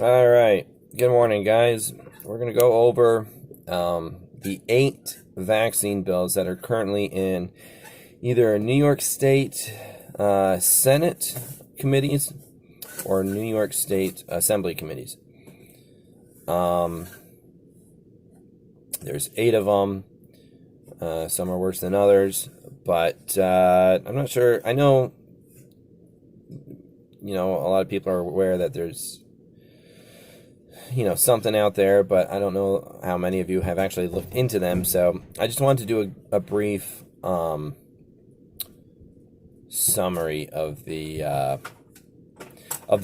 All right. Good morning, guys. We're going to go over the 8 vaccine bills that are currently in either New York State Senate committees or New York State Assembly committees. There's 8 of them. Some are worse than others, but I'm not sure. I know, a lot of people are aware that there's something out there, but I don't know how many of you have actually looked into them. So I just wanted to do a brief summary of the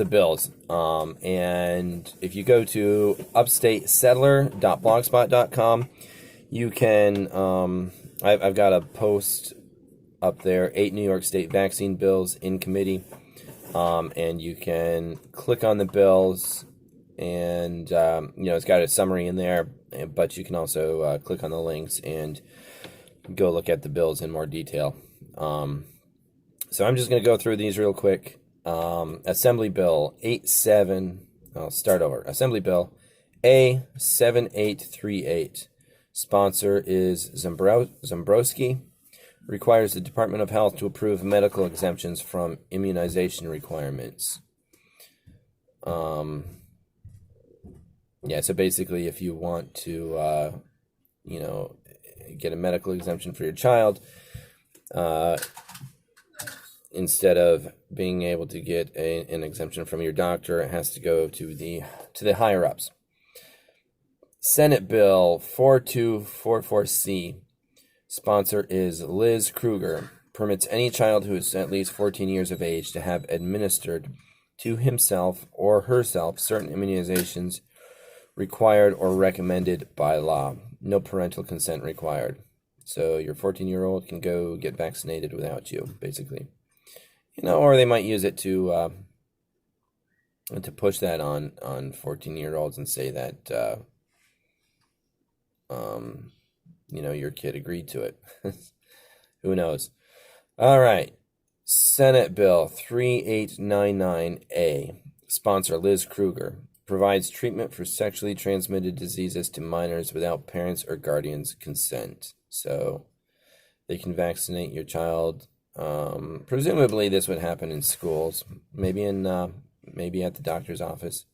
bills. And if you go to upstatesettler.blogspot.com, you can. I've got a post up there: 8 New York State vaccine bills in committee, and you can click on the bills. And, it's got a summary in there, but you can also click on the links and go look at the bills in more detail. So I'm just going to go through these real quick. Assembly Bill 87, I'll start over. Assembly Bill A7838. Sponsor is Zombrowski. Requires the Department of Health to approve medical exemptions from immunization requirements. Yeah, so basically, if you want to, get a medical exemption for your child, instead of being able to get an exemption from your doctor, it has to go to the higher ups. Senate Bill 4244C. Sponsor is Liz Kruger. Permits any child who is at least 14 years of age to have administered to himself or herself certain immunizations required or recommended by law. No parental consent required. So your 14-year-old can go get vaccinated without you, basically. Or they might use it to push that on 14-year-olds and say that your kid agreed to it. Who knows? All right. Senate Bill 3899A. Sponsor Liz Kruger. Provides treatment for sexually transmitted diseases to minors without parents' or guardians' consent. So they can vaccinate your child. Presumably this would happen in schools, maybe maybe at the doctor's office,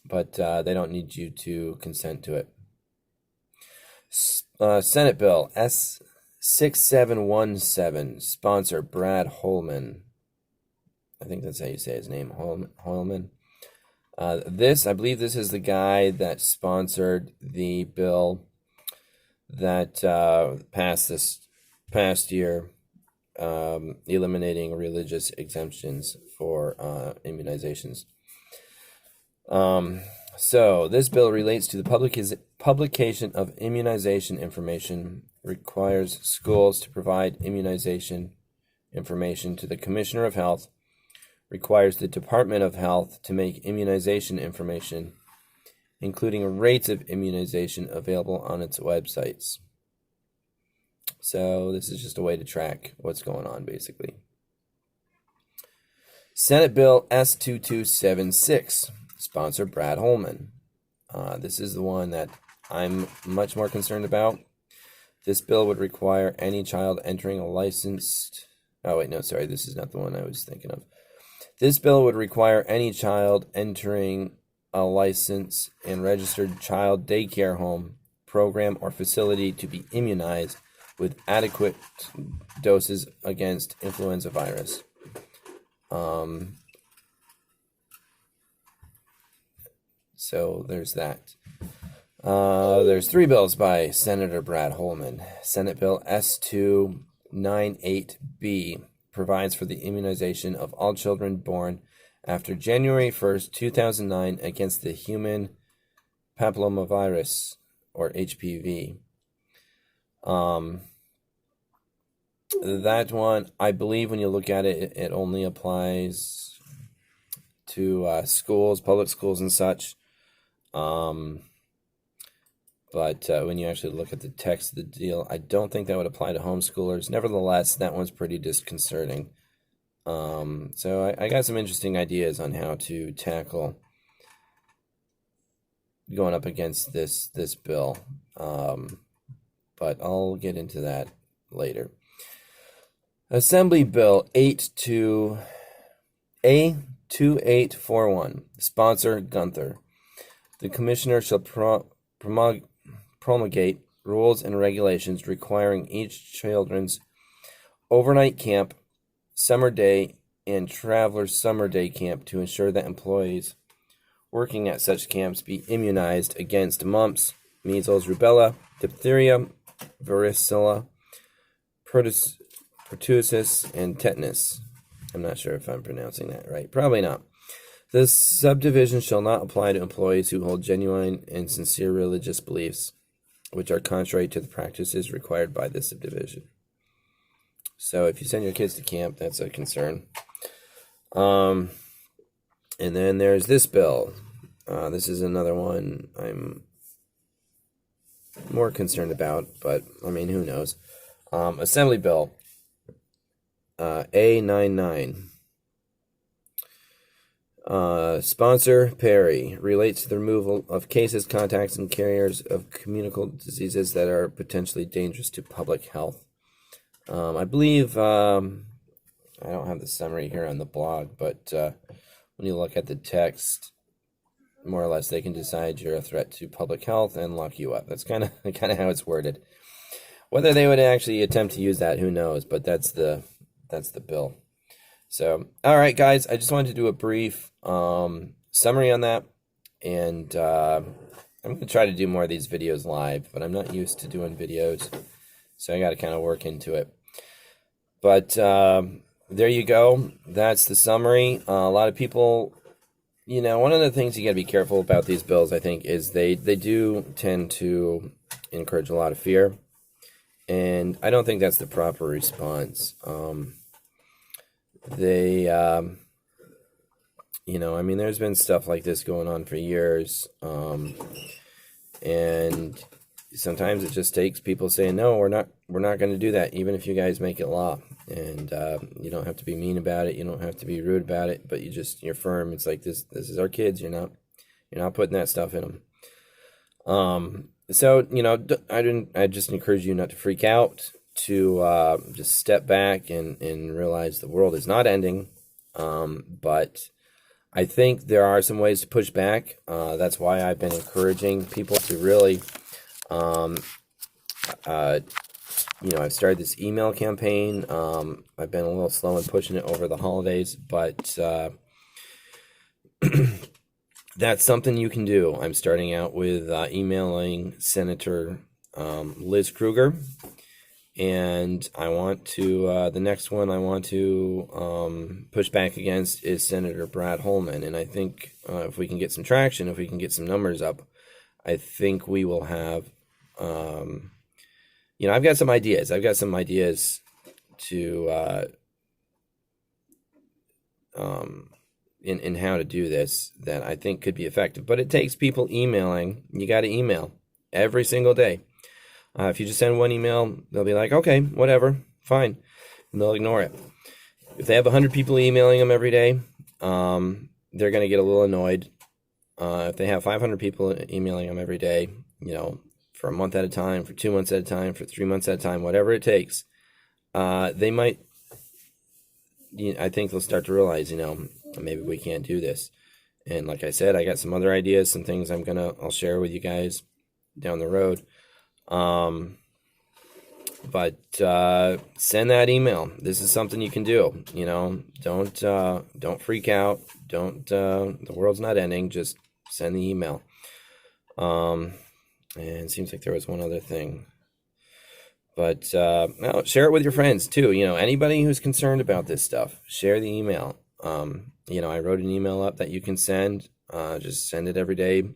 but they don't need you to consent to it. Senate Bill S6717. Sponsor Brad Holman. I think that's how you say his name, Holman. I believe this is the guy that sponsored the bill that passed this past year, eliminating religious exemptions for immunizations. So this bill relates to the publication of immunization information, requires schools to provide immunization information to the Commissioner of Health, requires the Department of Health to make immunization information, including rates of immunization, available on its websites. So this is just a way to track what's going on, basically. Senate Bill S2276, sponsor Brad Holman. This is the one that I'm much more concerned about. This bill would require any child entering a licensed... Oh, wait, no, sorry, this is not the one I was thinking of. This bill would require any child entering a licensed and registered child daycare home, program, or facility to be immunized with adequate doses against influenza virus. So there's that. There's 3 bills by Senator Brad Holman. Senate Bill S298B provides for the immunization of all children born after January 1st, 2009 against the human papillomavirus, or HPV. That one, I believe when you look at it, it only applies to schools, public schools and such. But when you actually look at the text of the deal, I don't think that would apply to homeschoolers. Nevertheless, that one's pretty disconcerting. So I got some interesting ideas on how to tackle going up against this bill, but I'll get into that later. Assembly Bill 2841, sponsor Gunther. The commissioner shall promulgate rules and regulations requiring each children's overnight camp, summer day, and traveler's summer day camp to ensure that employees working at such camps be immunized against mumps, measles, rubella, diphtheria, varicella, pertussis, and tetanus. I'm not sure if I'm pronouncing that right. Probably not. This subdivision shall not apply to employees who hold genuine and sincere religious beliefs, which are contrary to the practices required by this subdivision. So if you send your kids to camp, that's a concern. And then there's this bill. This is another one I'm more concerned about, but I mean, who knows? Assembly Bill A99. Sponsor Perry, relates to the removal of cases, contacts, and carriers of communicable diseases that are potentially dangerous to public health. I believe, I don't have the summary here on the blog, but when you look at the text, more or less they can decide you're a threat to public health and lock you up. That's kind of how it's worded. Whether they would actually attempt to use that, who knows, but that's the bill. So, all right, guys, I just wanted to do a brief summary on that, and I'm going to try to do more of these videos live, but I'm not used to doing videos, so I got to kind of work into it. But there you go. That's the summary. A lot of people, one of the things you got to be careful about these bills, I think, is they do tend to encourage a lot of fear, and I don't think that's the proper response. There's been stuff like this going on for years, and sometimes it just takes people saying, no, we're not going to do that, even if you guys make it law. And you don't have to be mean about it, you don't have to be rude about it, but you're firm. It's like, this is our kids, you're not putting that stuff in them. So I just encourage you not to freak out, to just step back and realize the world is not ending. But I think there are some ways to push back. That's why I've been encouraging people to really, I've started this email campaign. I've been a little slow in pushing it over the holidays, but that's something you can do. I'm starting out with emailing Senator Liz Krueger. And I want to, the next one I want to push back against is Senator Brad Holman. And I think if we can get some traction, if we can get some numbers up, I think we will have, I've got some ideas. I've got some ideas to, in how to do this that I think could be effective. But it takes people emailing. You got to email every single day. If you just send one email, they'll be like, okay, whatever, fine, and they'll ignore it. If they have 100 people emailing them every day, they're going to get a little annoyed. If they have 500 people emailing them every day, for a month at a time, for 2 months at a time, for 3 months at a time, whatever it takes, they might, I think they'll start to realize, maybe we can't do this. And like I said, I got some other ideas, some things I'll share with you guys down the road. But send that email. This is something you can do. Don't freak out. The world's not ending. Just send the email. And it seems like there was one other thing. But share it with your friends too. Anybody who's concerned about this stuff, share the email. I wrote an email up that you can send. Just send it every day.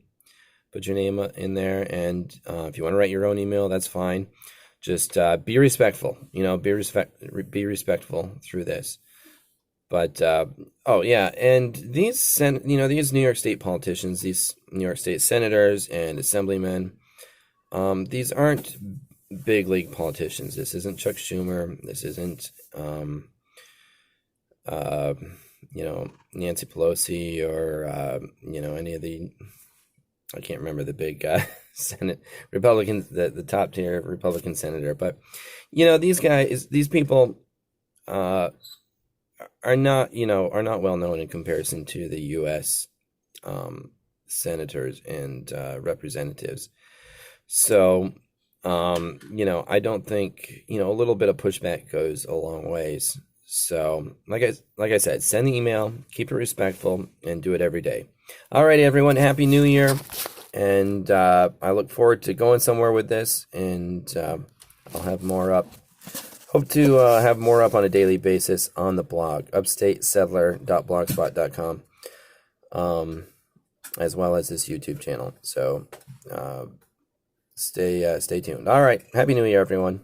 Put your name in there, and if you want to write your own email, that's fine. Just be respectful. Be respectful through this. But and these these New York State politicians, these New York State senators and assemblymen, these aren't big league politicians. This isn't Chuck Schumer. This isn't Nancy Pelosi or any of the I can't remember the big Senate Republican, the top tier Republican senator, but these guys, these people, are not well known in comparison to the U.S. Senators and representatives. So, I don't think a little bit of pushback goes a long ways. So, like I said, send the email, keep it respectful, and do it every day. All right, everyone, Happy New Year, and I look forward to going somewhere with this, and I'll have more up. Hope to have more up on a daily basis on the blog, upstatesettler.blogspot.com, as well as this YouTube channel. So stay tuned. All right. Happy New Year, everyone.